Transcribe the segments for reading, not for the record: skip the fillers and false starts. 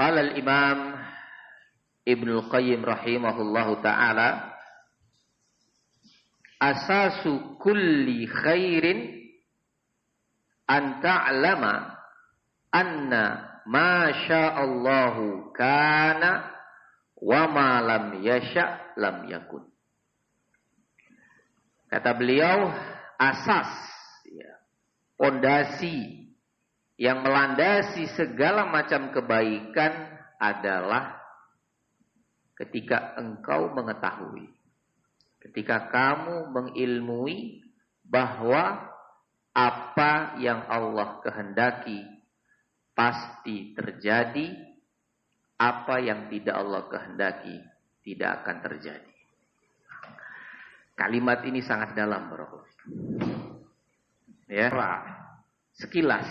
Qala al-Imam Ibnu Qayyim rahimahullahu ta'ala, asasu kulli khairin an ta'lama anna ma sya'allahu kana wa ma lam yasha' lam yakun. Kata beliau, asas, pondasi yang melandasi segala macam kebaikan adalah ketika engkau mengetahui, ketika kamu mengilmui bahwa apa yang Allah kehendaki pasti terjadi, apa yang tidak Allah kehendaki tidak akan terjadi. Kalimat ini sangat dalam, barakallahu. Ya, sekilas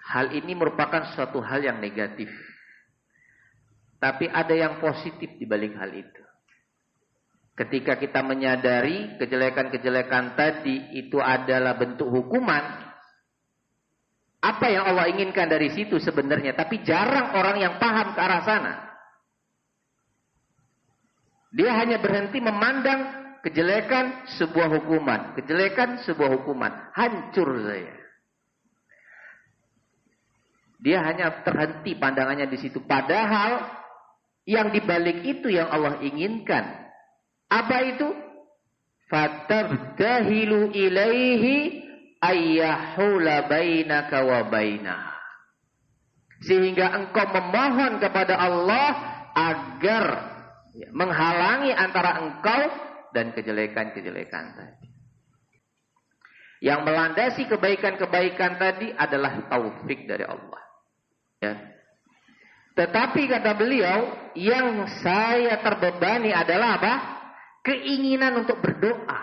hal ini merupakan suatu hal yang negatif. Tapi ada yang positif di balik hal itu. Ketika kita menyadari kejelekan-kejelekan tadi itu adalah bentuk hukuman, apa yang Allah inginkan dari situ sebenarnya, tapi jarang orang yang paham ke arah sana. Dia hanya berhenti memandang kejelekan sebuah hukuman, kejelekan sebuah hukuman, hancur saya. Dia hanya terhenti pandangannya di situ, padahal yang dibalik itu yang Allah inginkan. Apa itu? Fatabdahilu ilaihi ayyahula bainaka wa bainah. Sehingga engkau memohon kepada Allah agar menghalangi antara engkau dan kejelekan-kejelekan tadi. Yang melandasi kebaikan-kebaikan tadi adalah taufik dari Allah. Ya. Tetapi kata beliau, yang saya terbebani adalah apa? Keinginan untuk berdoa.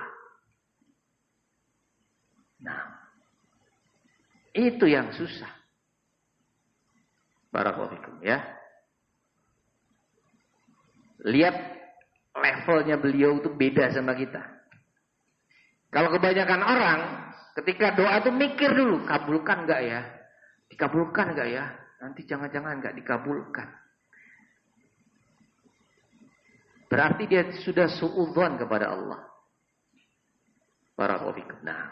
Nah, itu yang susah. Barakallahu fikum, ya. Lihat levelnya beliau itu beda sama kita. Kalau kebanyakan orang ketika doa itu mikir dulu, kabulkan enggak ya? Dikabulkan enggak ya? Nanti jangan-jangan enggak dikabulkan. Berarti dia sudah suudzon kepada Allah. Barakallahu fikum. Nah,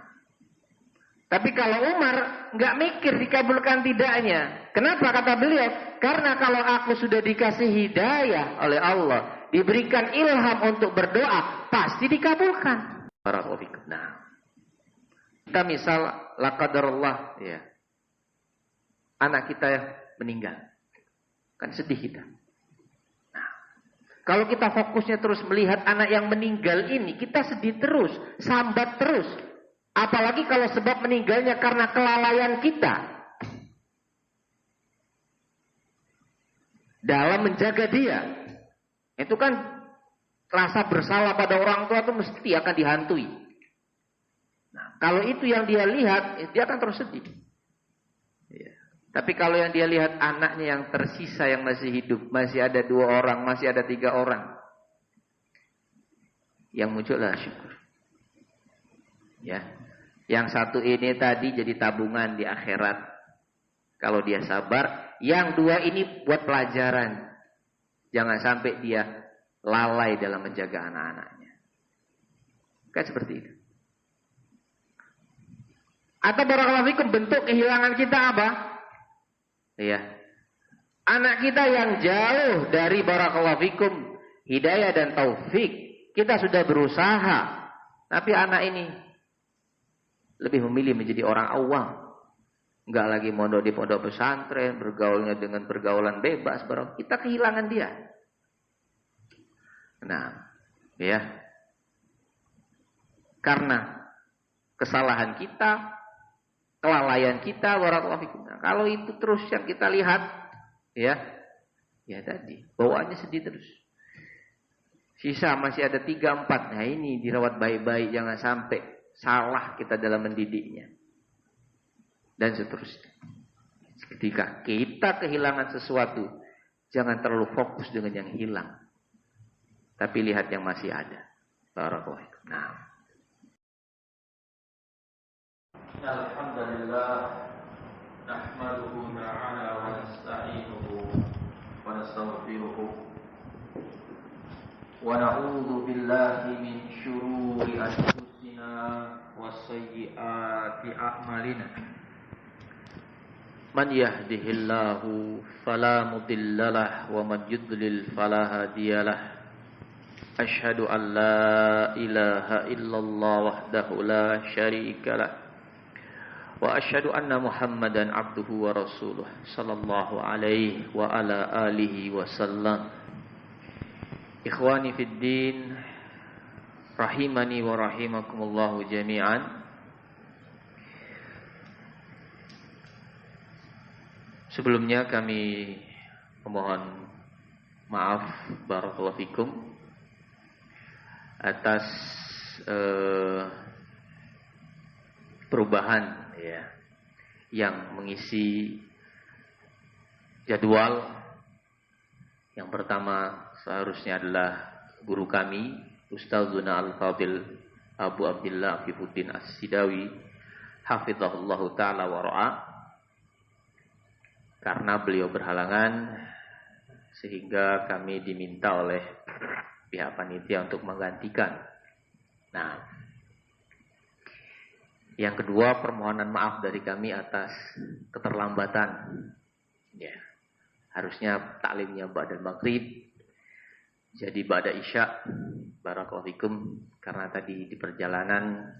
tapi kalau Umar enggak mikir dikabulkan tidaknya. Kenapa kata beliau? Karena kalau aku sudah dikasih hidayah oleh Allah, diberikan ilham untuk berdoa, pasti dikabulkan. Barakallahu fikum. Nah, kita misal la qadarullah, ya. Anak kita meninggal. Kan sedih kita. Nah, kalau kita fokusnya terus melihat anak yang meninggal ini, kita sedih terus, sambat terus. Apalagi kalau sebab meninggalnya karena kelalaian kita dalam menjaga dia. Itu kan rasa bersalah pada orang tua itu mesti akan dihantui. Nah, kalau itu yang dia lihat, dia akan terus sedih. Ya. Tapi kalau yang dia lihat anaknya yang tersisa yang masih hidup, masih ada 2 orang, masih ada 3 orang, yang muncullah syukur. Ya, yang satu ini tadi jadi tabungan di akhirat. Kalau dia sabar, yang 2 ini buat pelajaran. Jangan sampai dia lalai dalam menjaga anak-anaknya. Kan seperti itu. Atau barakallahu fikum, bentuk kehilangan kita apa? Iya. Anak kita yang jauh dari barakallahu fikum hidayah dan taufik. Kita sudah berusaha, tapi anak ini lebih memilih menjadi orang awam. Enggak lagi mondok di pondok pesantren, bergaulnya dengan pergaulan bebas, kita kehilangan dia. Nah, ya. Karena kesalahan kita, kelalaian kita, barakallahu fikum. Nah, kalau itu terus yang kita lihat, ya tadi, bawaannya sedih terus. Sisa masih ada 3-4. Nah, ini dirawat baik-baik, jangan sampai salah kita dalam mendidiknya. Dan seterusnya. Ketika kita kehilangan sesuatu, jangan terlalu fokus dengan yang hilang. Tapi lihat yang masih ada. Barakallahu fikum. Nah. Alhamdulillah nahmaduhu ta'ala wa nasta'inuhu ونستغفره ونعوذ بالله من شرور أنفسنا وسيئات أعمالنا من يهده الله فلا مضل له ومن يضلل فلا هادي له أشهد أن لا إله إلا الله وحده لا شريك له وأشهد أن محمدا عبده ورسوله صلى الله عليه وعلى آله وسلم إخواني في الدين rahimani wa rahimakumullahu jami'an. Sebelumnya kami memohon maaf barakallahu fikum atas perubahan ya yang mengisi jadwal. Yang pertama seharusnya adalah guru kami Ustazuna Al-Fadil Abu Abdillah Afifuddin As-Sidawi hafizahullahu ta'ala wa ra'a, karena beliau berhalangan sehingga kami diminta oleh pihak panitia untuk menggantikan. Nah, yang kedua, permohonan maaf dari kami atas keterlambatan. Ya, harusnya taklimnya ba'dal maghrib, jadi ba'da isya. Barakallahu fikum, karena tadi di perjalanan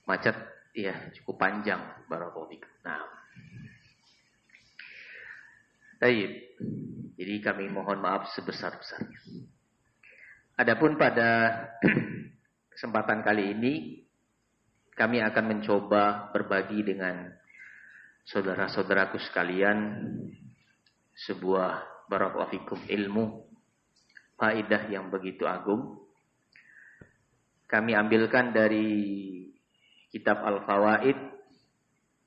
macet ya cukup panjang. Barakallahu fikum. Nah, baik. Jadi kami mohon maaf sebesar-besarnya. Adapun pada kesempatan kali ini kami akan mencoba berbagi dengan saudara-saudaraku sekalian sebuah barakallahu fikum ilmu, faedah yang begitu agung. Kami ambilkan dari kitab Al-Fawaid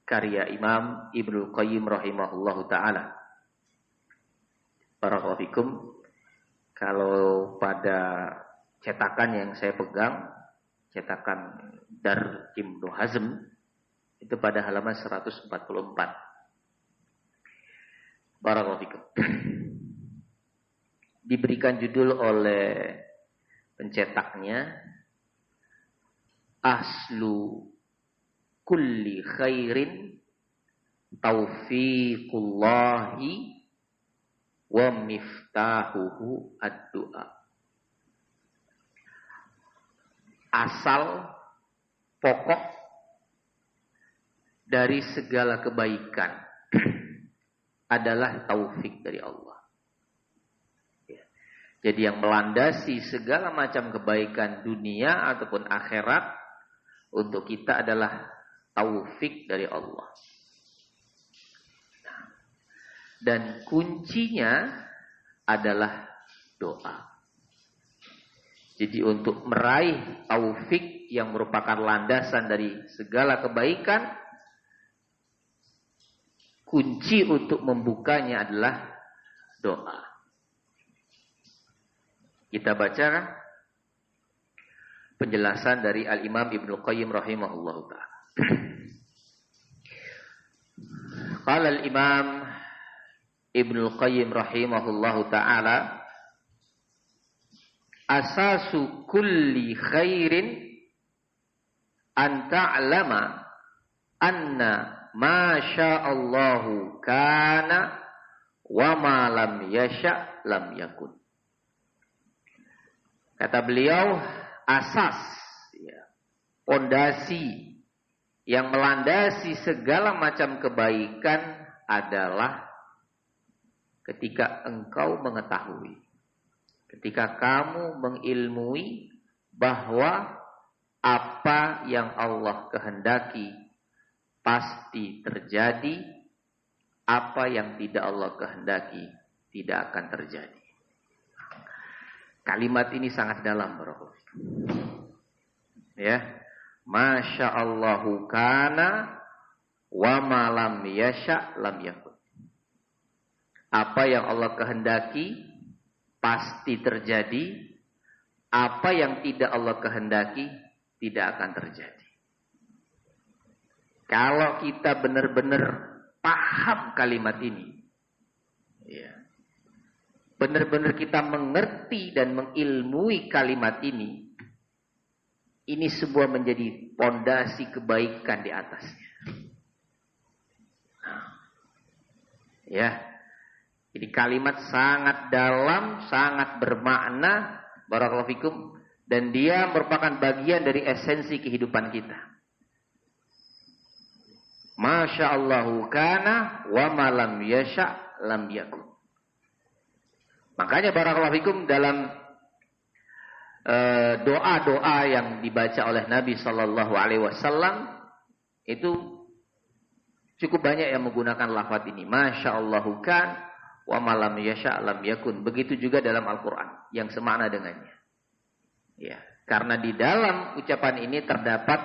karya Imam Ibnul Qayyim rahimahullahu ta'ala. Barakallahu fikum. Kalau pada cetakan yang saya pegang, cetakan Dar Ibnu Hazm, itu pada halaman 144. Barakallahu fikum. Diberikan judul oleh pencetaknya Aslu kulli khairin taufiqullahi wa miftahuhu ad-du'a. Asal pokok dari segala kebaikan adalah taufik dari Allah. Jadi yang melandasi segala macam kebaikan dunia ataupun akhirat untuk kita adalah taufik dari Allah. Dan kuncinya adalah doa. Jadi untuk meraih taufik yang merupakan landasan dari segala kebaikan, kunci untuk membukanya adalah doa. Kita baca penjelasan dari Al-Imam Ibnul Qayyim rahimahullahu ta'ala. Qala Al-Imam Ibnul Qayyim rahimahullahu ta'ala, asasu kulli khairin an ta'lama anna ma sya'allahu kana wa ma lam yasha' lam yakun. Kata beliau, asas, pondasi yang melandasi segala macam kebaikan adalah ketika engkau mengetahui, ketika kamu mengilmui bahwa apa yang Allah kehendaki pasti terjadi, apa yang tidak Allah kehendaki tidak akan terjadi. Kalimat ini sangat dalam, bro. Ya, Masya Allahu kana wa ma lam yasha lam yakun. Apa yang Allah kehendaki pasti terjadi, apa yang tidak Allah kehendaki tidak akan terjadi. Kalau kita benar-benar paham kalimat ini, ya, benar-benar kita mengerti dan mengilmui kalimat ini sebuah menjadi pondasi kebaikan di atasnya. Ya. Jadi kalimat sangat dalam, sangat bermakna, barakallahu fikum, dan dia merupakan bagian dari esensi kehidupan kita. Masya Allahu kana wa ma lam yasha lam yakun. Makanya barakallahu fikum dalam doa-doa yang dibaca oleh Nabi sallallahu alaihi wasallam itu cukup banyak yang menggunakan lafaz ini. Masya Allahu kan wa ma lam yasha lam yakun. Begitu juga dalam Al-Qur'an yang semakna dengannya. Ya, karena di dalam ucapan ini terdapat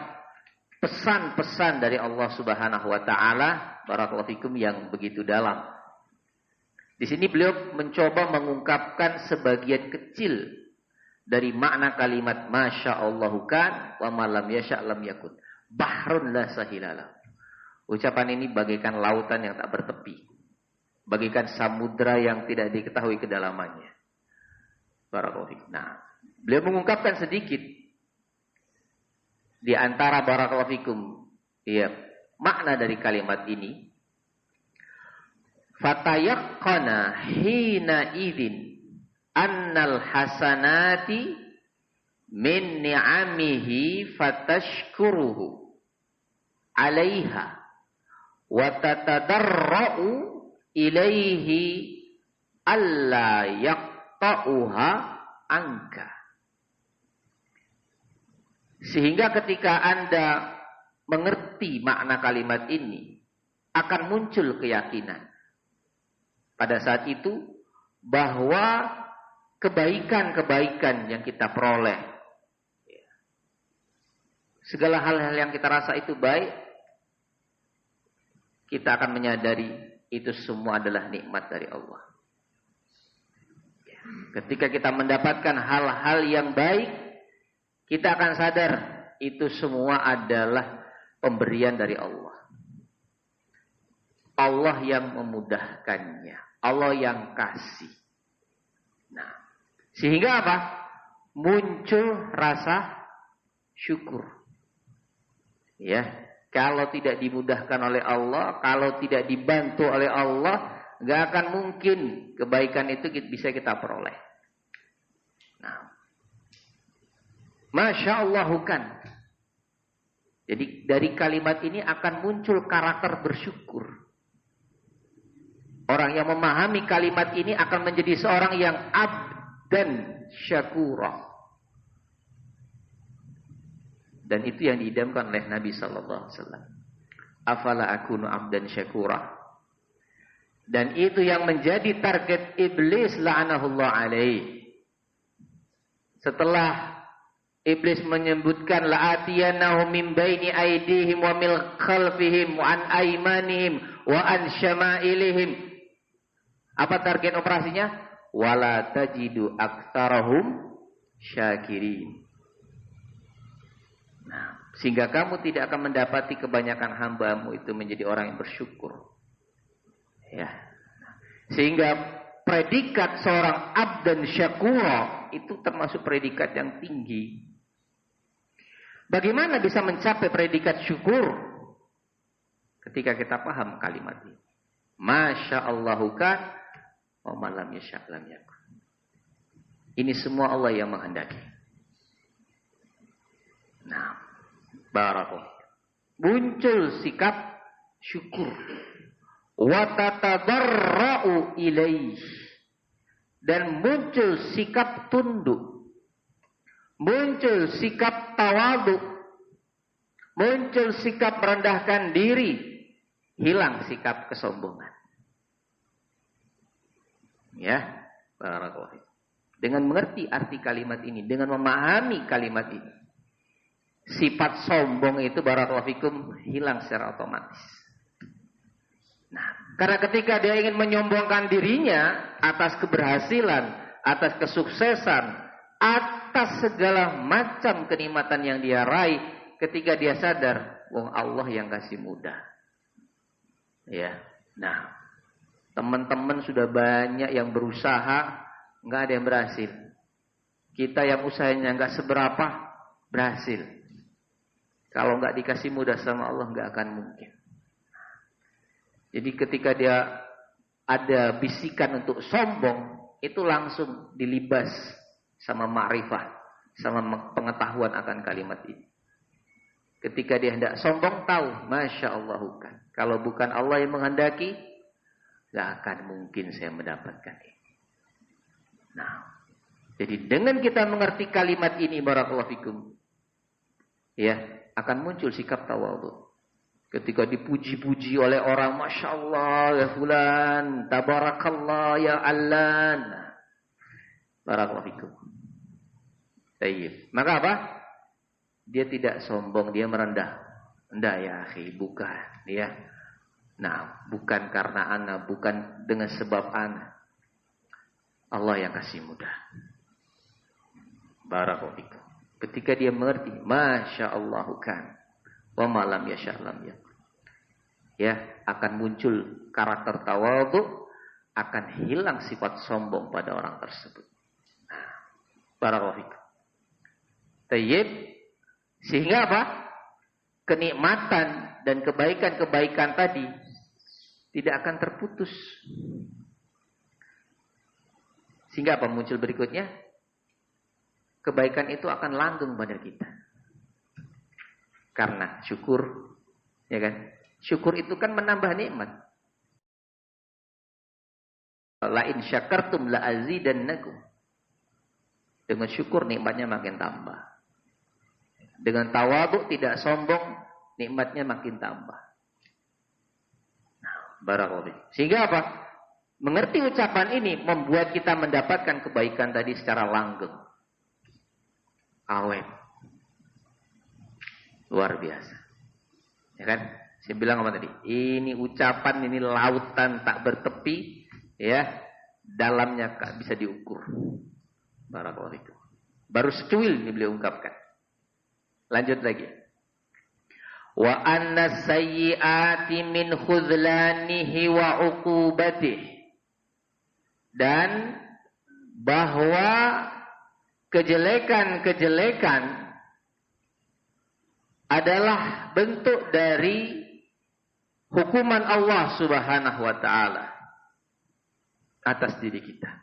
pesan-pesan dari Allah Subhanahu wa taala, barakallahu fikum, yang begitu dalam. Di sini beliau mencoba mengungkapkan sebagian kecil dari makna kalimat Masya Allahu kan wa ma lam yasha lam yakun. Bahrun la sahilala. Ucapan ini bagaikan lautan yang tak bertepi, bagaikan samudra yang tidak diketahui kedalamannya. Barakallahu fikum. Nah, beliau mengungkapkan sedikit di antara barakallahu fikum, ya, makna dari kalimat ini. Fatayaqqana hina idzin annal hasanati min ni'amihi fatashkuruhu 'alaiha wa tatadarra'u ilaihi alla yaqta'uha anka. Sehingga ketika Anda mengerti makna kalimat ini, akan muncul keyakinan pada saat itu bahwa kebaikan-kebaikan yang kita peroleh, segala hal-hal yang kita rasa itu baik, kita akan menyadari itu semua adalah nikmat dari Allah. Ketika kita mendapatkan hal-hal yang baik, kita akan sadar itu semua adalah pemberian dari Allah. Allah yang memudahkannya, Allah yang kasih. Nah, sehingga apa? Muncul rasa syukur. Ya, kalau tidak dimudahkan oleh Allah, kalau tidak dibantu oleh Allah, nggak akan mungkin kebaikan itu bisa kita peroleh. Nah, Masya Allahu kan. Jadi dari kalimat ini akan muncul karakter bersyukur. Orang yang memahami kalimat ini akan menjadi seorang yang abdan syakura. Dan itu yang diidamkan oleh Nabi sallallahu alaihi wasallam. Afala akunu abdan syakura. Dan itu yang menjadi target iblis la'anahullah alaih. Setelah Iblis menyebutkan la'atiyanahum min baini aydihim wa min khalfihim wa an aymanihim wa an syama'ilihim. Apa target operasinya? Wala tajidu aktsarahum syakirin. Nah, sehingga kamu tidak akan mendapati kebanyakan hambamu itu menjadi orang yang bersyukur. Ya. Sehingga predikat seorang abdan syakura itu termasuk predikat yang tinggi. Bagaimana bisa mencapai predikat syukur? Ketika kita paham kalimat ini. Masya Allahu kan wa ma lam yasha lam yakun. Ini semua Allah yang menghendaki. Nah, barakallahu. Muncul sikap syukur. Wa tatadarra'u ilaih. Dan muncul sikap tunduk. Muncul sikap tawadhu. Muncul sikap merendahkan diri. Hilang sikap kesombongan. Ya, barakallahu. Dengan mengerti arti kalimat ini, dengan memahami kalimat ini, sifat sombong itu barakallahu fikum hilang secara otomatis. Nah, karena ketika dia ingin menyombongkan dirinya atas keberhasilan, atas kesuksesan, atas segala macam kenikmatan yang dia raih, ketika dia sadar, wong Allah yang kasih mudah. Ya. Nah, Teman-teman sudah banyak yang berusaha, nggak ada yang berhasil. Kita yang usahanya nggak seberapa, berhasil. Kalau nggak dikasih mudah sama Allah, nggak akan mungkin. Jadi ketika dia ada bisikan untuk sombong, itu langsung dilibas sama ma'rifah, sama pengetahuan akan kalimat ini. Ketika dia hendak sombong, tahu, Masya Allah bukan. Kalau bukan Allah yang menghendaki, gak akan mungkin saya mendapatkan ini. Nah, jadi dengan kita mengerti kalimat ini, barakallahu fikum, ya, akan muncul sikap tawadhu. Ketika dipuji-puji oleh orang, Masya Allah ya fulan, tabarakallah ya allan, barakallahu fikum. Tayyib. Maka apa? Dia tidak sombong, dia merendah. Enggak ya akhi, bukan. Ya. Nah, bukan karena ana, bukan dengan sebab ana. Allah yang kasih mudah. Barakallahu fikum. Ketika dia mengerti, Masya Allah kan, wa malam yasha lam yakun. Ya, akan muncul karakter tawadhu, akan hilang sifat sombong pada orang tersebut. Nah, barakallahu fikum. Tayyib. Sehingga apa? Kenikmatan dan kebaikan-kebaikan tadi tidak akan terputus. Sehingga apa muncul berikutnya? Kebaikan itu akan langgeng pada kita. Karena syukur, ya kan? Syukur itu kan menambah nikmat. La in syakartum la azidannakum. Dengan syukur nikmatnya makin tambah. Dengan tawadhu tidak sombong, nikmatnya makin tambah. Nah, barakallahu. Sehingga apa? Mengerti ucapan ini membuat kita mendapatkan kebaikan tadi secara langgeng. Awet. Luar biasa. Ya kan? Saya bilang apa tadi? Ini ucapan, ini lautan tak bertepi, ya. Dalamnya tak bisa diukur. Barakallahu fikum. Baru secuil ini beliau ungkapkan. Lanjut lagi. Wa anna sayyiati min khudlanihi wa uqubatihi. Dan bahwa kejelekan-kejelekan adalah bentuk dari hukuman Allah Subhanahu wa taala atas diri kita.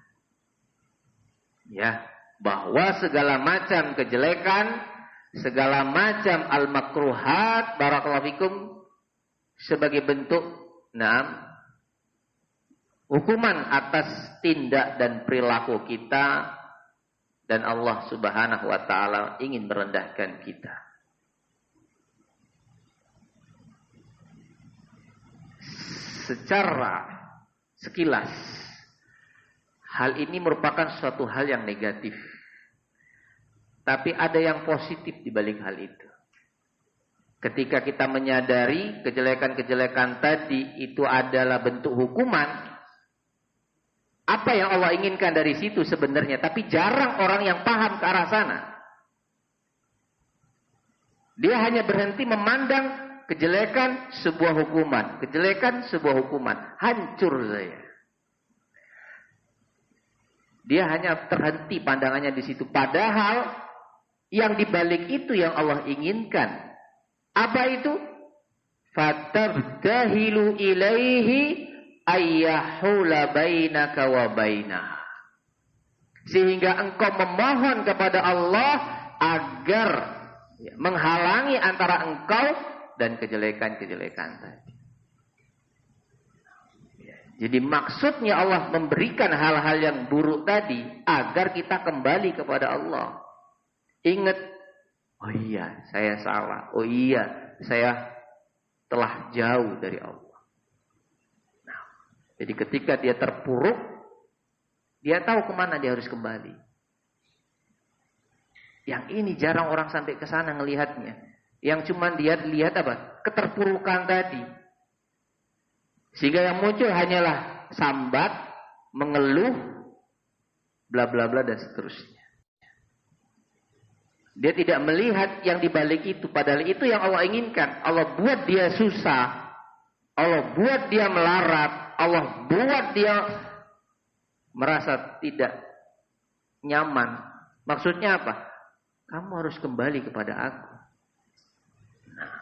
Ya, bahwa segala macam kejelekan, segala macam al-makruhat, barakallahu fikum, sebagai bentuk hukuman atas tindak dan perilaku kita, dan Allah Subhanahu wa taala ingin merendahkan kita. Secara sekilas, hal ini merupakan suatu hal yang negatif. Tapi ada yang positif di balik hal itu. Ketika kita menyadari kejelekan-kejelekan tadi itu adalah bentuk hukuman, apa yang Allah inginkan dari situ sebenarnya, tapi jarang orang yang paham ke arah sana. Dia hanya berhenti memandang kejelekan sebuah hukuman, kejelekan sebuah hukuman, hancur saya. Dia hanya terhenti pandangannya di situ, padahal yang dibalik itu yang Allah inginkan. Apa itu? Fatabtahilu ilaihi ayyahula bainaka wa bainah. Sehingga engkau memohon kepada Allah agar menghalangi antara engkau dan kejelekan-kejelekan tadi. Jadi maksudnya Allah memberikan hal-hal yang buruk tadi agar kita kembali kepada Allah. Ingat, oh iya, saya salah. Oh iya, saya telah jauh dari Allah. Nah, jadi ketika dia terpuruk, dia tahu kemana dia harus kembali. Yang ini jarang orang sampai ke sana ngelihatnya. Yang cuma dia lihat apa? Keterpurukan tadi. Sehingga yang muncul hanyalah sambat, mengeluh, bla bla bla dan seterusnya. Dia tidak melihat yang dibalik itu. Padahal itu yang Allah inginkan. Allah buat dia susah. Allah buat dia melarat. Allah buat dia merasa tidak nyaman. Maksudnya apa? Kamu harus kembali kepada aku. Nah,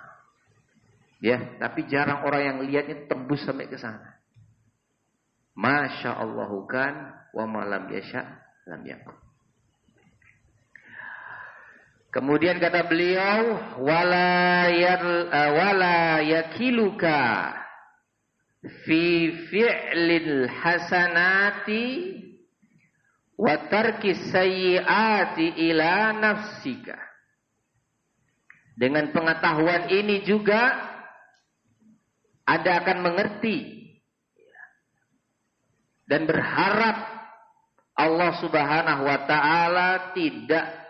ya, tapi jarang orang yang lihatnya tembus sampai ke sana. Masya Allahu kan wa ma lam yasha lam yakun. Kemudian kata beliau, wala yakiluka fi fi'lil hasanati wa tarkis sayyiati ila nafsika. Dengan pengetahuan ini juga Anda akan mengerti dan berharap Allah Subhanahu wa taala tidak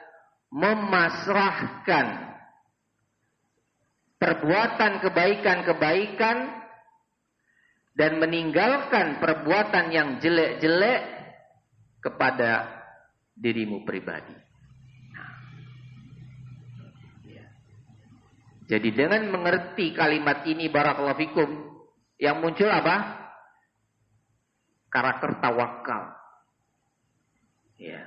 memasrahkan perbuatan kebaikan-kebaikan dan meninggalkan perbuatan yang jelek-jelek kepada dirimu pribadi. Jadi dengan mengerti kalimat ini barakallahu fikum, yang muncul apa? Karakter tawakal. Ya.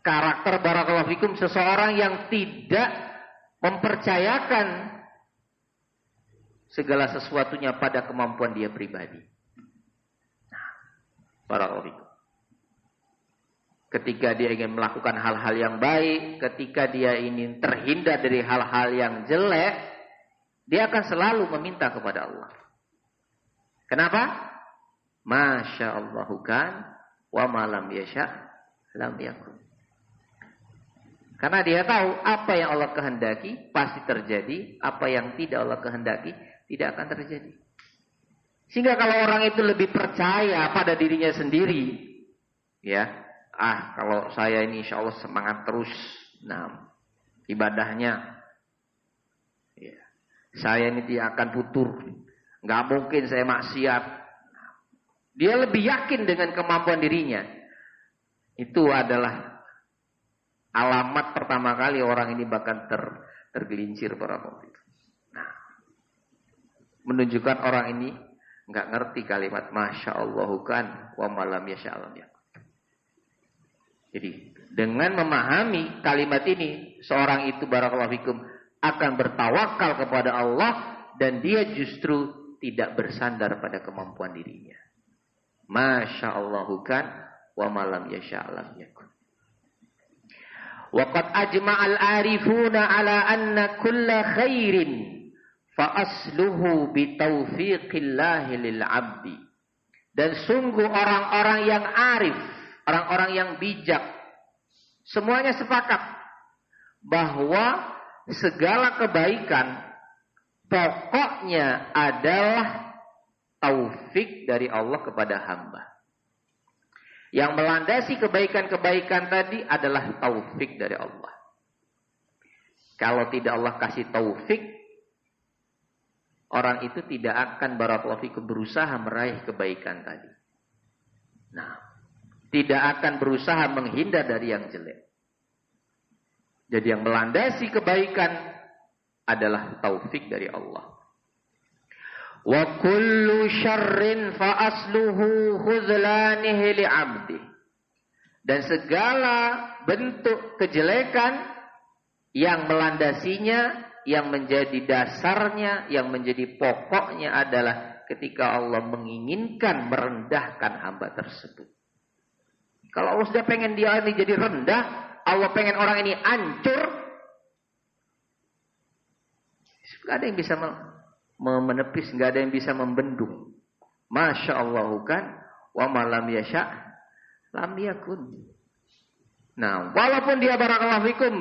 Karakter barakallahu fikum seseorang yang tidak mempercayakan segala sesuatunya pada kemampuan dia pribadi. Nah, barakallahu fikum. Ketika dia ingin melakukan hal-hal yang baik, ketika dia ingin terhindar dari hal-hal yang jelek, dia akan selalu meminta kepada Allah. Kenapa? Masya Allahu kan wa ma lam yasha lam yakun. Karena dia tahu apa yang Allah kehendaki pasti terjadi, apa yang tidak Allah kehendaki tidak akan terjadi. Sehingga kalau orang itu lebih percaya pada dirinya sendiri, ya, kalau saya ini insya Allah semangat terus, nah, ibadahnya, ya, saya ini tidak akan putur, nggak mungkin saya maksiat. Dia lebih yakin dengan kemampuan dirinya. Itu adalah alamat pertama kali orang ini bahkan tergelincir para pemirsa. Nah, menunjukkan orang ini nggak ngerti kalimat Masya Allahu kan wa malam yasha alam ya. Jadi dengan memahami kalimat ini, seorang itu barakallahu fikum akan bertawakal kepada Allah dan dia justru tidak bersandar pada kemampuan dirinya. Masya Allahu kan wa malam yasha alam yakun. Waqad ajma'al arifuna ala anna kulla khairin fa asluhu bi taufiqillahi lil 'abdi. Dan sungguh orang-orang yang arif, orang-orang yang bijak, semuanya sepakat bahwa segala kebaikan pokoknya adalah taufik dari Allah kepada hamba. Yang melandasi kebaikan-kebaikan tadi adalah taufik dari Allah. Kalau tidak Allah kasih taufik, orang itu tidak akan barakallahu fikum berusaha meraih kebaikan tadi. Nah, tidak akan berusaha menghindar dari yang jelek. Jadi yang melandasi kebaikan adalah taufik dari Allah. Wa kullu syarrin fa asluhu khudlanihi li'abdi. Dan segala bentuk kejelekan yang melandasinya, yang menjadi dasarnya, yang menjadi pokoknya adalah ketika Allah menginginkan merendahkan hamba tersebut. Kalau Allah sudah pengen dia ini jadi rendah, Allah pengen orang ini hancur, tidak ada yang bisa menepis, nggak ada yang bisa membendung. Masya Allah kan, wa malam yasha lam yakun. Nah, walaupun dia barakallahu fikum,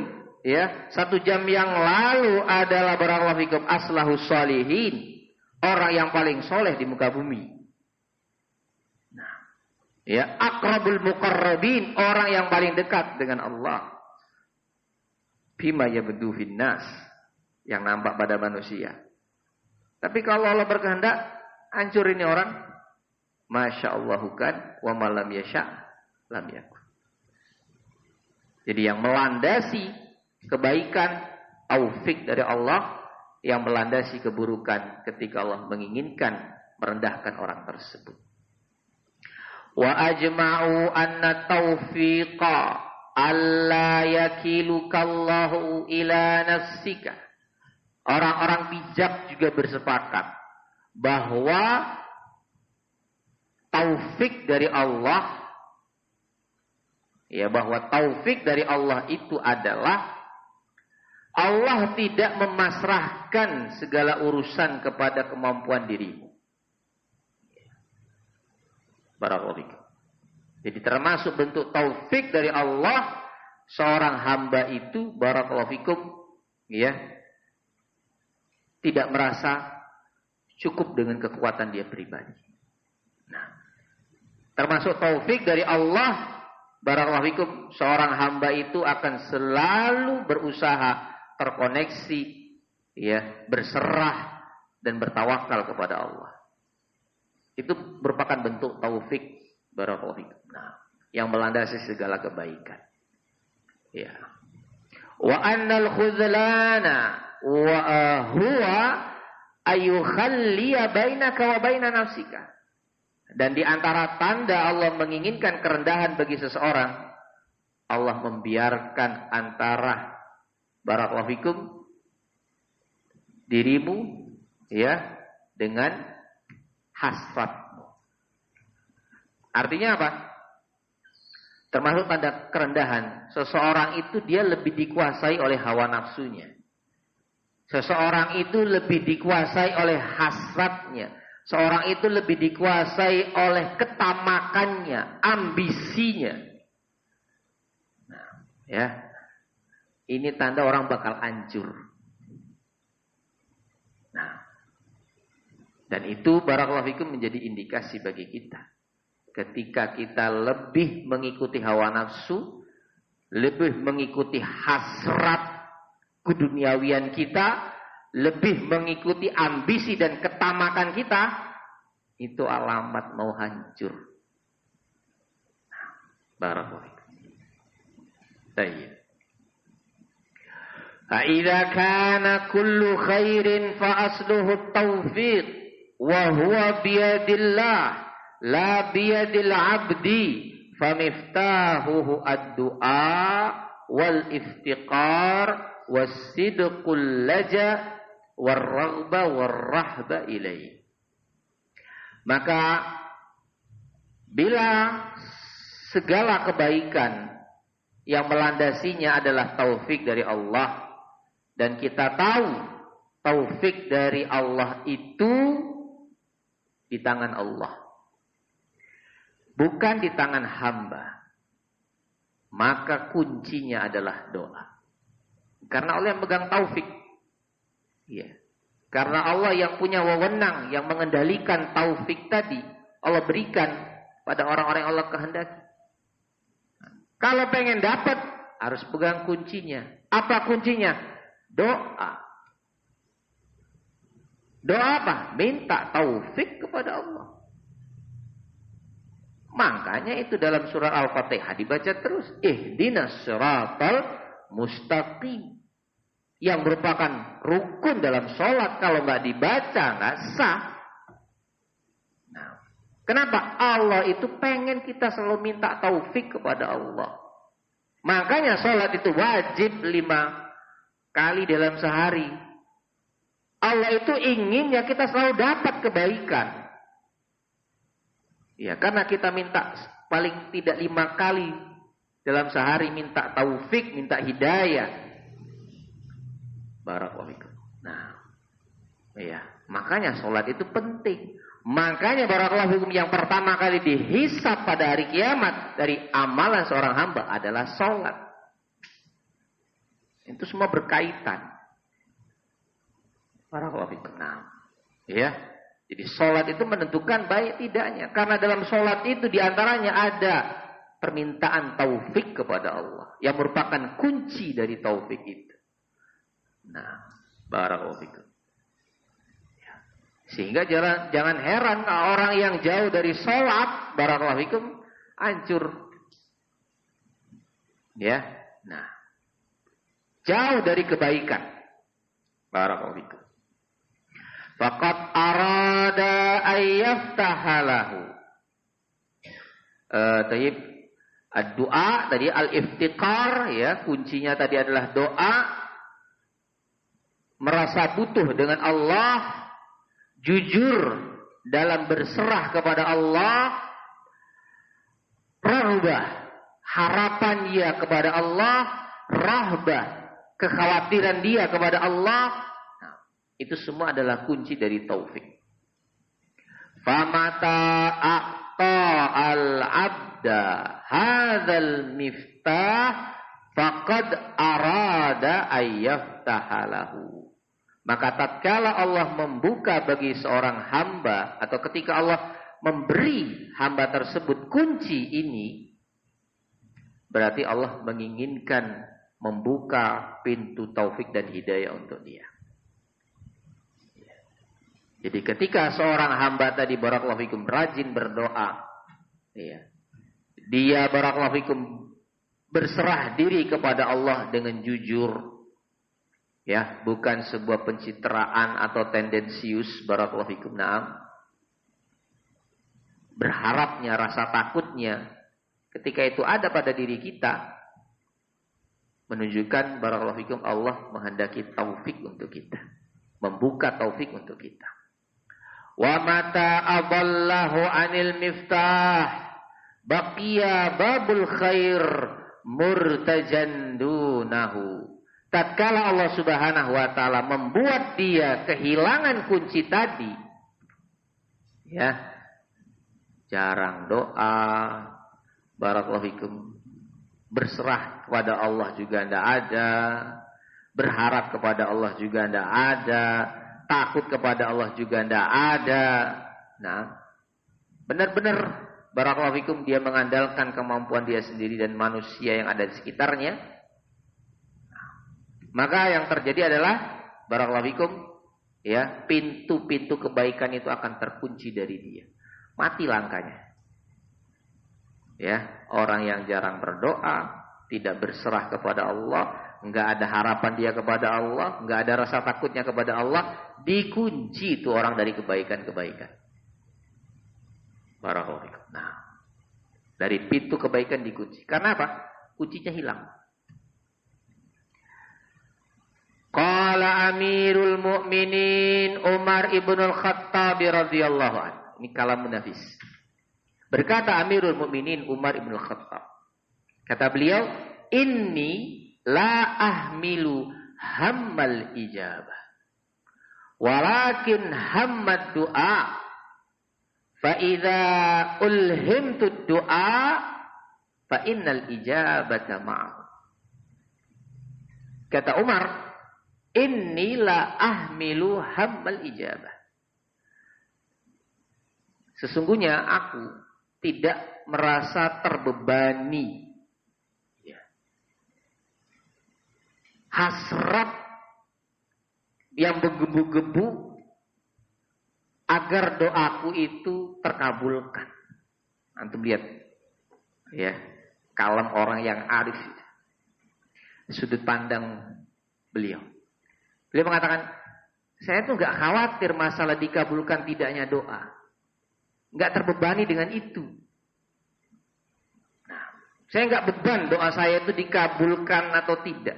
ya, 1 jam yang lalu adalah barakallahu fikum aslahus sholihin, orang yang paling soleh di muka bumi. Nah, ya, akrabul muqarrabin, orang yang paling dekat dengan Allah. Bima yabdu finnas, yang nampak pada manusia. Tapi kalau Allah berkehendak, hancur ini orang. Masya Allah kan, wa malam yasha lam yakun. Jadi yang melandasi kebaikan, taufik dari Allah, yang melandasi keburukan ketika Allah menginginkan merendahkan orang tersebut. Wa ajma'u anna taufiqa alla yakilukallahu ila nafsika. Orang-orang bijak juga bersepakat bahwa taufik dari Allah, ya, bahwa taufik dari Allah itu adalah Allah tidak memasrahkan segala urusan kepada kemampuan dirimu. Barakallahu fikum. Jadi termasuk bentuk taufik dari Allah, seorang hamba itu barakallahu fikum, ya, tidak merasa cukup dengan kekuatan dia pribadi. Nah, termasuk taufik dari Allah, barakallahu fikum, seorang hamba itu akan selalu berusaha terkoneksi, ya, berserah dan bertawakal kepada Allah. Itu merupakan bentuk taufik, barakallahu fikum. Nah, yang melandasi segala kebaikan. Ya. Wa annal khuzlana wa huwa ayukhalliya bainaka wa baina nafsika. Dan di antara tanda Allah menginginkan kerendahan bagi seseorang, Allah membiarkan antara barakallahu fikum dirimu, ya, dengan hasratmu. Artinya apa? Termasuk tanda kerendahan. Seseorang itu dia lebih dikuasai oleh hawa nafsunya. Seseorang itu lebih dikuasai oleh hasratnya. Seorang itu lebih dikuasai oleh ketamakannya, ambisinya. Nah, ya. Ini tanda orang bakal hancur. Nah, dan itu barakallahu fikum menjadi indikasi bagi kita. Ketika kita lebih mengikuti hawa nafsu, lebih mengikuti hasrat keduniawian kita, lebih mengikuti ambisi dan ketamakan kita, itu alamat mau hancur. Nah, barakallahu fikum. Baik. Fa'idza kana kullu khairin fa asluhu taufiq wa huwa biyadillah la biyadil abdi famiftahuhu ad-du'a wal iftiqar was-sidqul laja war-raghba war-rahba ilaih. Maka bila segala kebaikan yang melandasinya adalah taufik dari Allah, dan kita tahu taufik dari Allah itu di tangan Allah, bukan di tangan hamba, maka kuncinya adalah doa. Karena Allah yang megang taufik. Ya. Karena Allah yang punya wewenang, yang mengendalikan taufik tadi, Allah berikan pada orang-orang yang Allah kehendaki. Kalau pengen dapat, harus pegang kuncinya. Apa kuncinya? Doa. Doa apa? Minta taufik kepada Allah. Makanya itu dalam surah Al-Fatihah dibaca terus. Ihdinas siratal mustaqim. Yang merupakan rukun dalam sholat. Kalau nggak dibaca, nggak sah. Nah, kenapa? Allah itu pengen kita selalu minta taufik kepada Allah. Makanya sholat itu wajib 5 kali dalam sehari. Allah itu inginnya kita selalu dapat kebaikan. Ya, karena kita minta paling tidak 5 kali dalam sehari, minta taufik, minta hidayah. Barakallahu fikum. Nah, ya, makanya sholat itu penting. Makanya barakallahu fikum yang pertama kali dihisab pada hari kiamat dari amalan seorang hamba adalah sholat. Itu semua berkaitan. Barakallahu fikum. Nah, ya. Jadi sholat itu menentukan baik tidaknya. Karena dalam sholat itu diantaranya ada permintaan taufik kepada Allah. Yang merupakan kunci dari taufik itu. Nah, barakallahu fikum. Ya. Sehingga jangan heran orang yang jauh dari sholat, barakallahu fikum, hancur. Ya. Nah, jauh dari kebaikan. Barakallahu fikum. faqad arada ayyaftahalahu. Taib ad-du'a tadi al-iftiqar, ya, kuncinya tadi adalah doa, merasa butuh dengan Allah, jujur dalam berserah kepada Allah, rahbah, harapan dia kepada Allah, rahbah, kekhawatiran dia kepada Allah. Nah, itu semua adalah kunci dari taufik. Famata a'ta al-abda hadzal miftah faqad arada ayyaftahalahu. Maka tatkala Allah membuka bagi seorang hamba, atau ketika Allah memberi hamba tersebut kunci ini, berarti Allah menginginkan membuka pintu taufik dan hidayah untuk dia. Jadi ketika seorang hamba tadi barakallahu fikum rajin berdoa, ya, dia barakallahu fikum berserah diri kepada Allah dengan jujur, ya, bukan sebuah pencitraan atau tendensius, barakallahu fikum, na'am. Berharapnya, rasa takutnya, ketika itu ada pada diri kita, menunjukkan barakallahu fikum Allah menghendaki taufik untuk kita, membuka taufik untuk kita. Wa mata adallahu anil miftah baqiya babul khair murtajan dunahu. Tatkala Allah Subhanahu wa taala membuat dia kehilangan kunci tadi, ya, jarang doa, barakallahu fikum, berserah kepada Allah juga tidak ada, berharap kepada Allah juga tidak ada, takut kepada Allah juga tidak ada. Nah, benar-benar barakallahu fikum dia mengandalkan kemampuan dia sendiri dan manusia yang ada di sekitarnya. Maka yang terjadi adalah barakallahu fikum, ya, pintu-pintu kebaikan itu akan terkunci dari dia. Mati langkahnya. Ya, orang yang jarang berdoa, tidak berserah kepada Allah, enggak ada harapan dia kepada Allah, enggak ada rasa takutnya kepada Allah, dikunci itu orang dari kebaikan-kebaikan. Barakallahu fikum. Nah, dari pintu kebaikan dikunci. Karena apa? Kuncinya hilang. Qala Amirul Mukminin Umar ibnul Khattab radhiyallahu anhu. Ini kalamun nafis. Berkata Amirul Mukminin Umar ibnul Khattab. Kata beliau, "Inni la ahmilu hammal ijabah. Walakin hammad du'a. Fa idza ulhimtu du'a fa innal ijabata ma'ahu." Kata Umar, "Inni la ahmilu hammal ijabah." Sesungguhnya aku tidak merasa terbebani, ya, hasrat yang menggebu-gebu agar doaku itu terkabulkan. Antum lihat, ya, kalem orang yang arif, sudut pandang beliau. Beliau mengatakan, saya tuh nggak khawatir masalah dikabulkan tidaknya doa, nggak terbebani dengan itu. Nah, saya nggak beban doa saya itu dikabulkan atau tidak.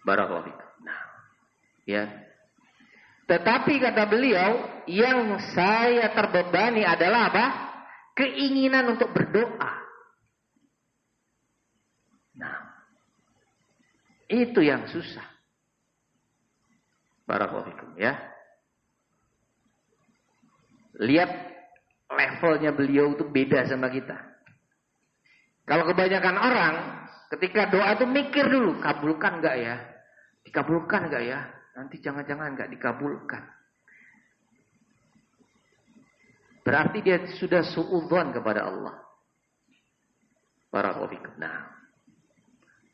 Barakallahu fikum. Nah, ya. Tetapi kata beliau, yang saya terbebani adalah apa? Keinginan untuk berdoa. Nah, itu yang susah. Barakallahu fikum, ya. Lihat levelnya beliau itu beda sama kita. Kalau kebanyakan orang ketika doa itu mikir dulu, kabulkan enggak ya? Dikabulkan enggak ya? Nanti jangan-jangan enggak dikabulkan. Berarti dia sudah suudzon kepada Allah. Barakallahu fikum. Nah,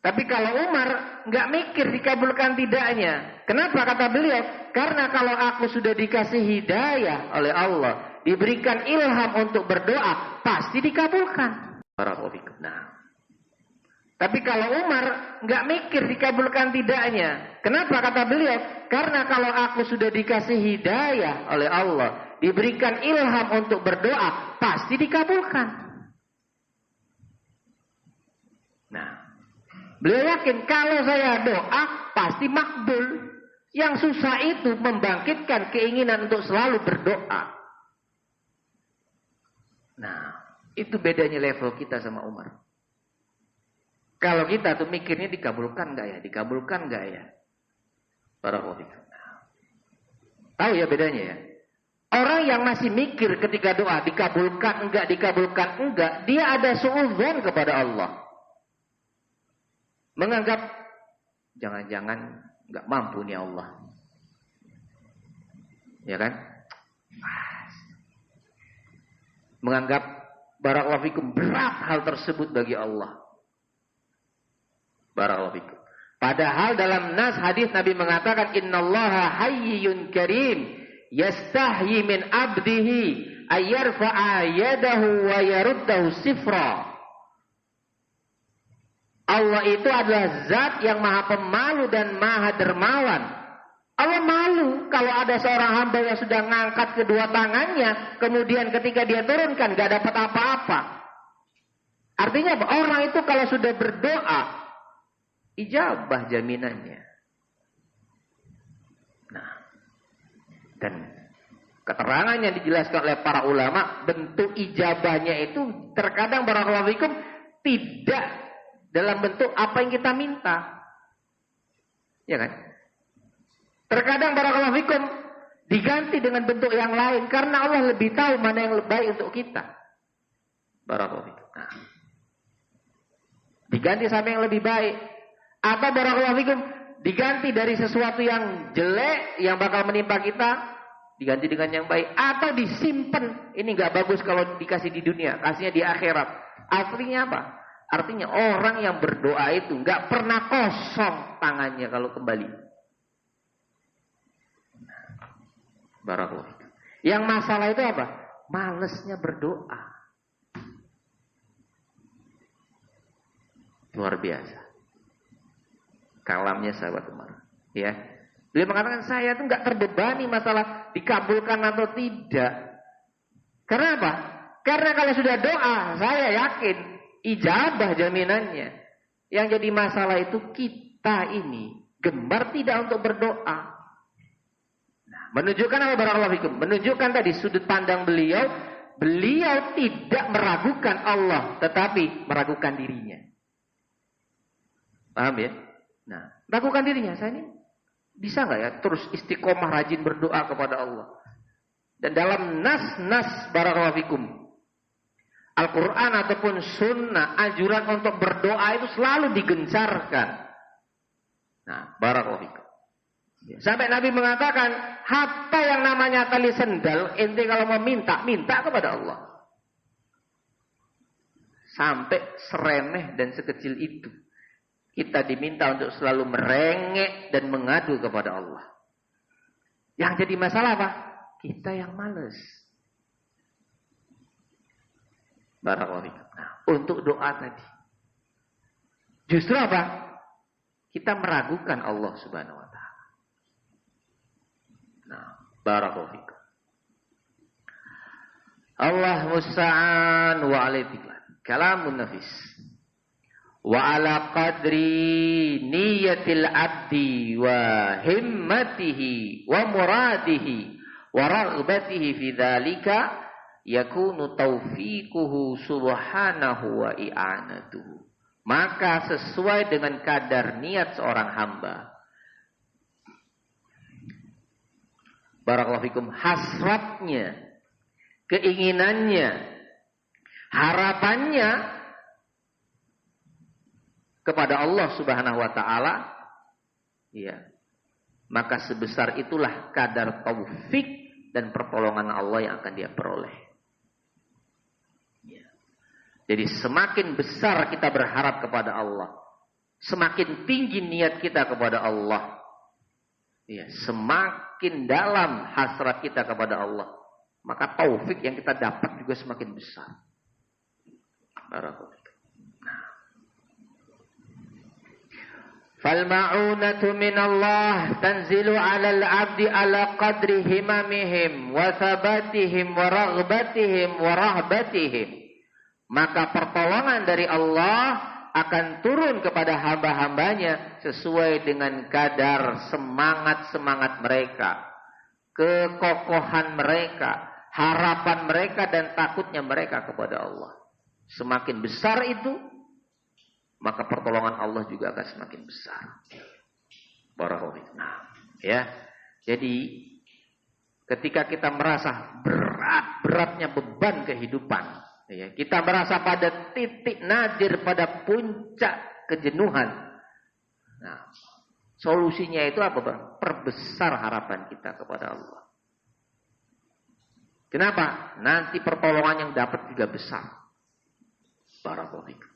tapi kalau Umar nggak mikir dikabulkan tidaknya. Kenapa kata beliau? Karena kalau aku sudah dikasih hidayah oleh Allah, diberikan ilham untuk berdoa, pasti dikabulkan. Nah, Tapi kalau Umar nggak mikir dikabulkan tidaknya. Kenapa kata beliau? Karena kalau aku sudah dikasih hidayah oleh Allah, diberikan ilham untuk berdoa, pasti dikabulkan. Nah, beliau yakin kalau saya doa pasti makbul. Yang susah itu membangkitkan keinginan untuk selalu berdoa. Nah, itu bedanya level kita sama Umar. Kalau kita tuh mikirnya dikabulkan nggak ya, dikabulkan nggak ya. Para ulama. Tahu ya bedanya ya. Orang yang masih mikir ketika doa dikabulkan enggak, dia ada suudzon kepada Allah. Menganggap jangan-jangan enggak mampu nih Allah. Ya kan? Menganggap barakallahu fikum berat hal tersebut bagi Allah. Barakallahu fikum. Padahal dalam nas hadis Nabi mengatakan innallaha hayyun karim yastahyi min abdihi ayyarfa'a yadahu wa yaruddahu sifra. Allah itu adalah zat yang maha pemalu dan maha dermawan. Allah malu kalau ada seorang hamba yang sudah ngangkat kedua tangannya, kemudian ketika dia turunkan gak dapat apa-apa. Artinya apa? Orang itu kalau sudah berdoa, ijabah jaminannya. Nah, dan keterangan yang dijelaskan oleh para ulama, bentuk ijabahnya itu terkadang barakallahu fikum tidak dalam bentuk apa yang kita minta. Ya kan? Terkadang barakallahu fikum diganti dengan bentuk yang lain karena Allah lebih tahu mana yang lebih baik untuk kita. Barakallahu fikum. Nah, diganti sama yang lebih baik. Atau barakallahu fikum diganti dari sesuatu yang jelek yang bakal menimpa kita, diganti dengan yang baik. Atau disimpan, ini gak bagus kalau dikasih di dunia, kasihnya di akhirat. Artinya apa? Artinya orang yang berdoa itu gak pernah kosong tangannya kalau kembali. Barakallahu fikum. Yang masalah itu apa? Malesnya berdoa. Luar biasa. Kalamnya sahabat Umar, ya. Beliau mengatakan saya tuh nggak terbebani masalah dikabulkan atau tidak. Karena apa? Karena kalau sudah doa, saya yakin ijabah jaminannya. Yang jadi masalah itu kita ini gemar tidak untuk berdoa. Nah, menunjukkan apa barakallahu fikum? Menunjukkan tadi sudut pandang beliau tidak meragukan Allah, tetapi meragukan dirinya. Paham ya? Nah, ragukan dirinya, saya ini bisa nggak ya terus istiqomah rajin berdoa kepada Allah. Dan dalam nas-nas barakallahu fikum, Al-Quran ataupun sunnah, anjuran untuk berdoa itu selalu digencarkan. Nah, barakallahu fikum. Sampai Nabi mengatakan, hatta yang namanya tali sendal, ente kalau mau minta kepada Allah. Sampai seremeh dan sekecil itu. Kita diminta untuk selalu merengek dan mengadu kepada Allah. Yang jadi masalah apa? Kita yang malas. Barakallahu fikum. Nah, untuk doa tadi. Justru apa? Kita meragukan Allah Subhanahu wa taala. Nah, barakallahu fikum. Allah musta'an wa alaihi kalamun nafis. Wa ala qadri niyatil abdi wa himmatihi wa muradihi wa raghbatihi fi dzalika yakunu taufiquhu subhanahu wa i'anatuhu. Maka sesuai dengan kadar niat seorang hamba, barakallahu fikum, hasratnya, keinginannya, harapannya kepada Allah Subhanahu wa taala, ya, maka sebesar itulah kadar taufik dan pertolongan Allah yang akan dia peroleh. Ya. Jadi semakin besar kita berharap kepada Allah, semakin tinggi niat kita kepada Allah, ya, semakin dalam hasrat kita kepada Allah, maka taufik yang kita dapat juga semakin besar. Barakallahu. Fal ma'unatu minallah tanzilu 'alal 'abdi 'ala qadri himamihim wa thabatihim wa raghbatihim wa rahbatihim. Maka pertolongan dari Allah akan turun kepada hamba-hambanya sesuai dengan kadar semangat-semangat mereka, kekokohan mereka, harapan mereka dan takutnya mereka kepada Allah. Semakin besar itu, maka pertolongan Allah juga akan semakin besar. Barakallahu. Nah, ya. Jadi ketika kita merasa berat-beratnya beban kehidupan, ya, kita merasa pada titik nadir, pada puncak kejenuhan. Nah, solusinya itu apa, Bang? Perbesar harapan kita kepada Allah. Kenapa? Nanti pertolongan yang dapat juga besar. Barakallahu.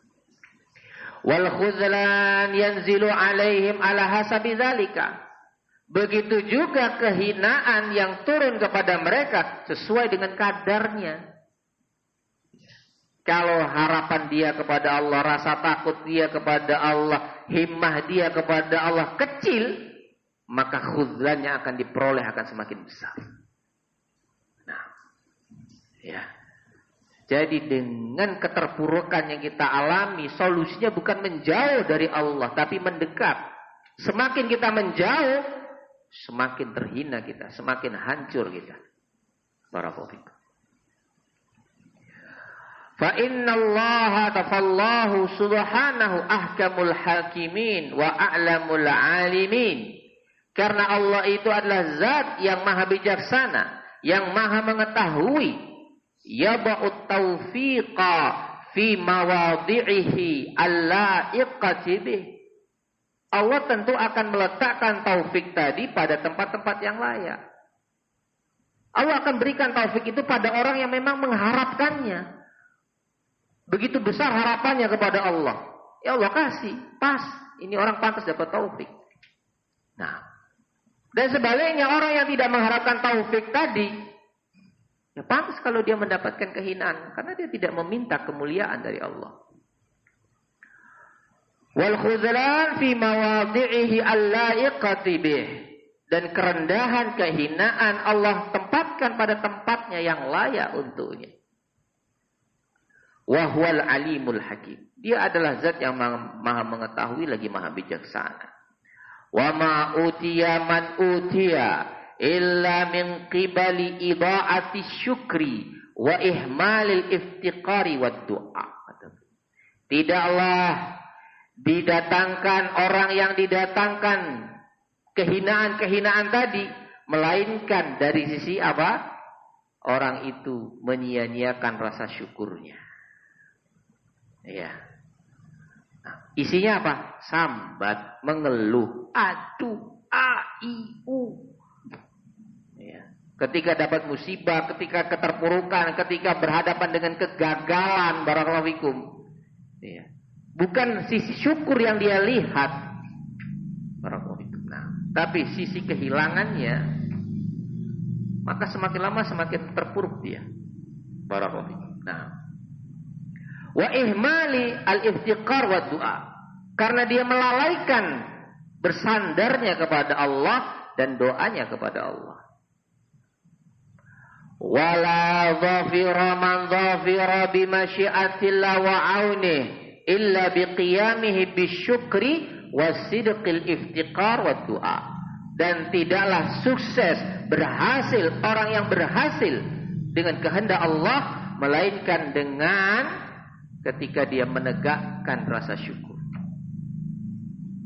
Wal khuzlan yanzilu alaihim ala hasabi dzalika. Begitu juga kehinaan yang turun kepada mereka sesuai dengan kadarnya. Kalau harapan dia kepada Allah, rasa takut dia kepada Allah, himmah dia kepada Allah kecil, maka khuzlannya akan diperoleh akan semakin besar. Nah, ya. Jadi dengan keterpurukan yang kita alami, solusinya bukan menjauh dari Allah, tapi mendekat. Semakin kita menjauh, semakin terhina kita, semakin hancur kita. Barakallahu. Fa innallaha tafallahu subhanahu ahkamul hakimin wa a'lamul alimin. Karena Allah itu adalah zat yang maha bijaksana, yang maha mengetahui. Yaba'ut taufiqa fi mawadhi'ihi allaiqati bih. Allah tentu akan meletakkan taufik tadi pada tempat-tempat yang layak. Allah akan berikan taufik itu pada orang yang memang mengharapkannya. Begitu besar harapannya kepada Allah. Ya Allah kasih, pas. Ini orang pantas dapat taufik. Nah, dan sebaliknya orang yang tidak mengharapkan taufik tadi, ya pantas kalau dia mendapatkan kehinaan. Karena dia tidak meminta kemuliaan dari Allah. Wal khuzlan fi mawadhi'ihi allaiqati bih. Dan kerendahan, kehinaan Allah tempatkan pada tempatnya yang layak untuknya. Wa huwal alimul hakim. Dia adalah zat yang maha mengetahui lagi maha bijaksana. Wa ma utiya man utiya illa min qibali idha'ati syukri wa ihmalil iftiqari wa du'a. Tidaklah didatangkan orang yang didatangkan kehinaan-kehinaan tadi, melainkan dari sisi apa? Orang itu menyia-nyiakan rasa syukurnya. Ya. Nah, isinya apa? Sambat, mengeluh, aduh, a-i-u. Ketika dapat musibah, ketika keterpurukan, ketika berhadapan dengan kegagalan, barakallahu fikum. Ya. Bukan sisi syukur yang dia lihat, barakallahu fikum. Nah, tapi sisi kehilangannya, maka semakin lama semakin terpuruk dia, barakallahu fikum. Nah, wa ihmali al-iftiqar wa du'a. Karena dia melalaikan bersandarnya kepada Allah dan doanya kepada Allah. Wala dhafira man dhafira bimasyiatillah wa aunih illa biqiyamihi bisyukri wasidqil iftiqar wa du'a. Dan tidaklah sukses, berhasil orang yang berhasil dengan kehendak Allah, melainkan dengan ketika dia menegakkan rasa syukur,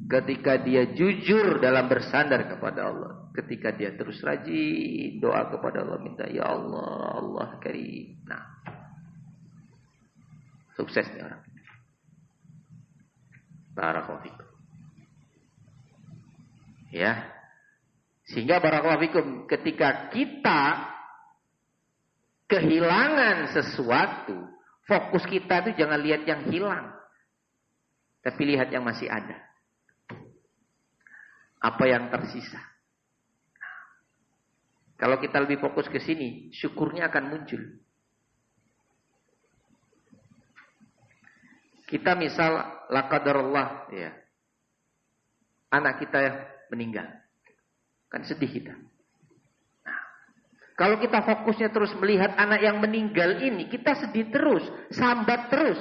ketika dia jujur dalam bersandar kepada Allah, ketika dia terus rajin doa kepada Allah, minta ya Allah, Allah karim. Nah, sukses nih orang. Barakallahu fikum. Ya, sehingga barakallahu fikum, ketika kita kehilangan sesuatu, fokus kita itu jangan lihat yang hilang, tapi lihat yang masih ada. Apa yang tersisa. Kalau kita lebih fokus ke sini, syukurnya akan muncul. Kita misal la qadarullah, ya. anak kita meninggal. Kan sedih kita. Nah, kalau kita fokusnya terus melihat anak yang meninggal ini, kita sedih terus, sambat terus.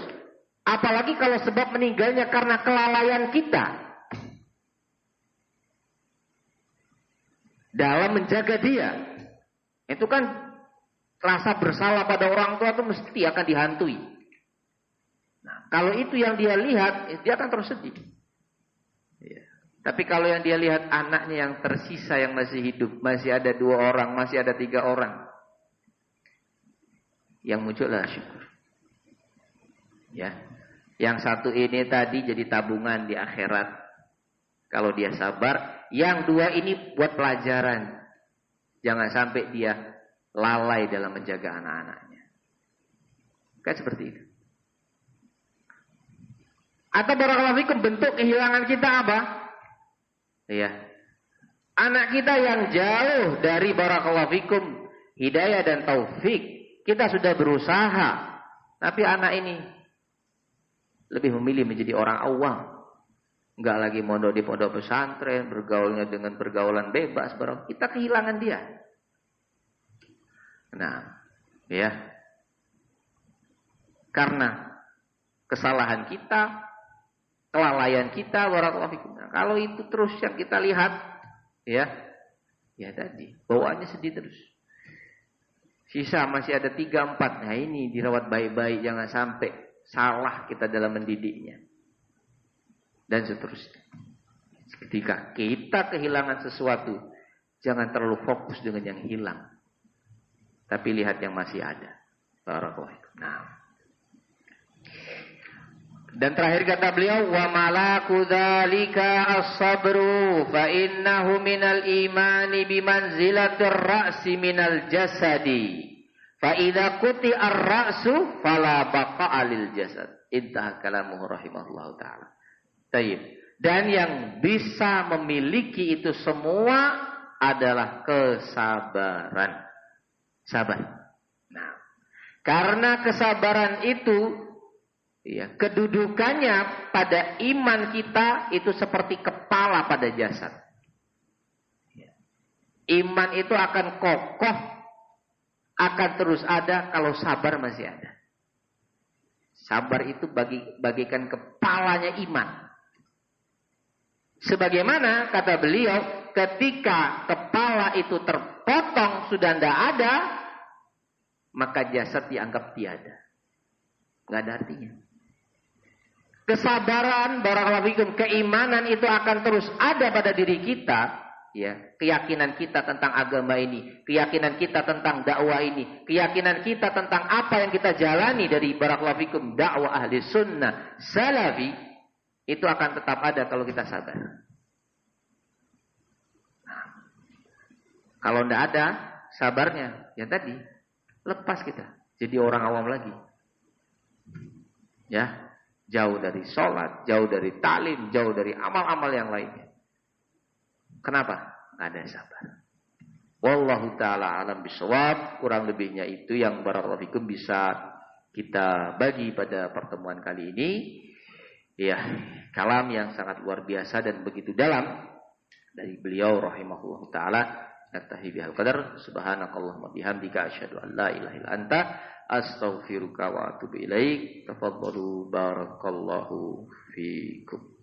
Apalagi kalau sebab meninggalnya karena kelalaian kita dalam menjaga dia. Itu kan rasa bersalah pada orang tua itu mesti akan dihantui. Nah, kalau itu yang dia lihat, dia akan terus sedih. Ya. Tapi kalau yang dia lihat anaknya yang tersisa yang masih hidup, masih ada 2 orang, masih ada 3 orang, yang muncullah syukur. Ya, yang satu ini tadi jadi tabungan di akhirat. Kalau dia sabar, yang 2 ini buat pelajaran. Jangan sampai dia lalai dalam menjaga anak-anaknya. Kan seperti itu. Atau barakallahu fikum, bentuk kehilangan kita apa? Ya. Anak kita yang jauh dari barakallahu fikum hidayah dan taufik. Kita sudah berusaha, tapi anak ini lebih memilih menjadi orang awam. Enggak lagi mondok di pondok pesantren, bergaulnya dengan pergaulan bebas, kita kehilangan dia. Nah, ya. Karena kesalahan kita, kelalaian kita, barakallahu fikum. Nah, kalau itu terus yang kita lihat, ya tadi, bawaannya sedih terus. Sisa masih ada 3-4. Nah, ini dirawat baik-baik, jangan sampai salah kita dalam mendidiknya. Dan seterusnya. Ketika kita kehilangan sesuatu, jangan terlalu fokus dengan yang hilang. Tapi lihat yang masih ada. Barakallahu fikum. Nah. Dan terakhir kata beliau, wa malaku dzalika as-sabru fa innahu minal imani bimanzilatir ra'si minal jasadi. Fa idza quti ar-ra'su fala baqa'a lil jasad. Intaha kalamuhu rahimahullahu taala. Baik. Dan yang bisa memiliki itu semua adalah kesabaran. Sabar. Nah, karena kesabaran itu, ya, kedudukannya pada iman kita itu seperti kepala pada jasad. Iman itu akan kokoh, akan terus ada kalau sabar masih ada. Sabar itu bagikan kepalanya iman. Sebagaimana kata beliau, ketika kepala itu terpotong sudah tidak ada, maka jasad dianggap tiada. Nggak ada artinya. Kesabaran, barakallahu fikum, keimanan itu akan terus ada pada diri kita. Ya, keyakinan kita tentang agama ini, keyakinan kita tentang dakwah ini, keyakinan kita tentang apa yang kita jalani dari barakallahu fikum dakwah ahli sunnah salafi, itu akan tetap ada kalau kita sabar. Nah, kalau tidak ada sabarnya, ya tadi lepas kita jadi orang awam lagi. Ya, jauh dari sholat, jauh dari talim, jauh dari amal-amal yang lainnya. Kenapa? Nggak ada sabar. Wallahu ta'ala alam bisawab. Kurang lebihnya itu yang barakallahu fikum bisa kita bagi pada pertemuan kali ini. Ya, kalam yang sangat luar biasa dan begitu dalam dari beliau rahimahullah ta'ala. Naktahi bihal qadar. Subhanakallahumma bihamdika asyhadu an la ilaha illa anta astaghfiruka wa atubu ilaik. Tafadhalu barakallahu fikum.